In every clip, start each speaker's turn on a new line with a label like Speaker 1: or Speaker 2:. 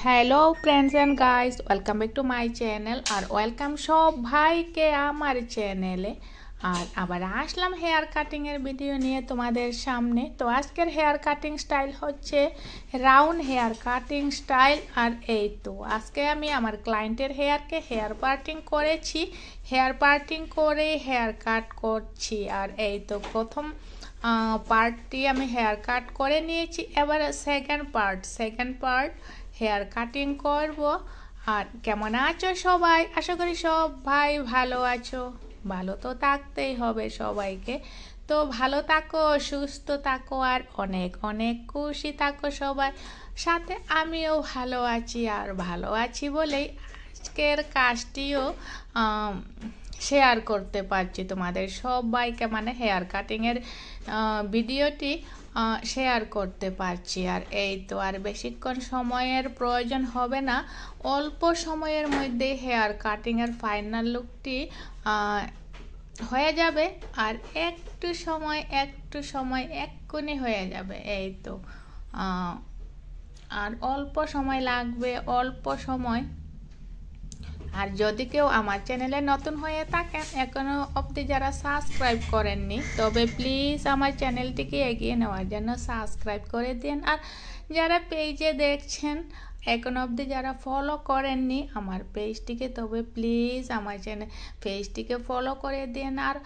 Speaker 1: Hello friends and guys, welcome back to my channel. আর welcome সব ভাইকে আমার চ্যানেলে। আর আবার আসলাম হেয়ার কাটিংয়ের ভিডিও নিয়ে তোমাদের সামনে। তো আজকের হেয়ার কাটিং স্টাইল হচ্ছে রাউন্ড হেয়ার কাটিং স্টাইল। আর এই তো আজকে আমি আমার ক্লায়েন্টের হেয়ারকে হেয়ার পার্টিং করেছি, হেয়ার পার্টিং করে হেয়ার কাট করছি। আর এই তো প্রথম পার্টটি আমি হেয়ার কাট করে নিয়েছি। এবার সেকেন্ড পার্ট হেয়ার কাটিং করব। আর কেমন আছো সবাই? আশা করি সব ভাই ভালো আছো। ভালো তো থাকতেই হবে সবাইকে। তো ভালো থাকো, সুস্থ থাকো, আর অনেক অনেক খুশি থাকো সবাই। সাথে আমিও ভালো আছি, আর ভালো আছি বলেই আজকের কাজটিও শেয়ার করতে পারছি তোমাদের সবাইকে, মানে হেয়ার কাটিংয়ের ভিডিওটি শেয়ার করতে পারছি। আর এই তো আর বেশিক্ষণ সময়ের প্রয়োজন হবে না, অল্প সময়ের মধ্যে হেয়ার কাটিংয়ের ফাইনাল লুকটি হয়ে যাবে। আর একটু সময় এক্ষুনি হয়ে যাবে। এই তো আর অল্প সময় লাগবে, অল্প সময়। আর যদি কেউ আমার চ্যানেলে নতুন হয়ে থাকেন, এখনো অবধি যারা সাবস্ক্রাইব করেননি, তবে প্লিজ আমার চ্যানেলটিকে এগিয়ে নেওয়ার জন্য সাবস্ক্রাইব করে দিন। আর যারা পেজে দেখছেন এখনো অবধি যারা ফলো করেননি আমার পেজটিকে, তবে প্লিজ আমার পেজটিকে ফলো করে দিন। আর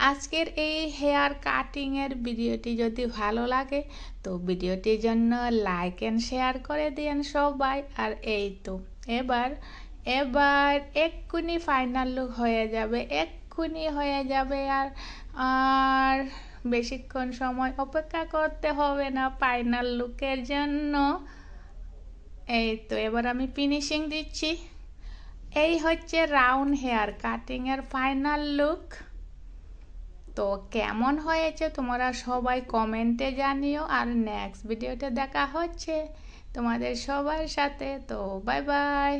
Speaker 1: আজকের এই হেয়ার কাটিংয়ের ভিডিওটি যদি ভালো লাগে তো ভিডিওটির জন্য লাইক অ্যান্ড শেয়ার করে দিন সবাই। আর এই তো এবার এক্ষুনি ফাইনাল লুক হয়ে যাবে, এক্ষুনি হয়ে যাবে। আর বেশিক্ষণ সময় অপেক্ষা করতে হবে না ফাইনাল লুকের জন্য। এই তো এবার আমি ফিনিশিং দিচ্ছি। এই হচ্ছে রাউন্ড হেয়ার কাটিংয়ের ফাইনাল লুক। তো কেমন হয়েছে তোমরা সবাই কমেন্টে জানিও। আর নেক্সট ভিডিওতে দেখা হচ্ছে তোমাদের সবার সাথে। তো বাই বাই।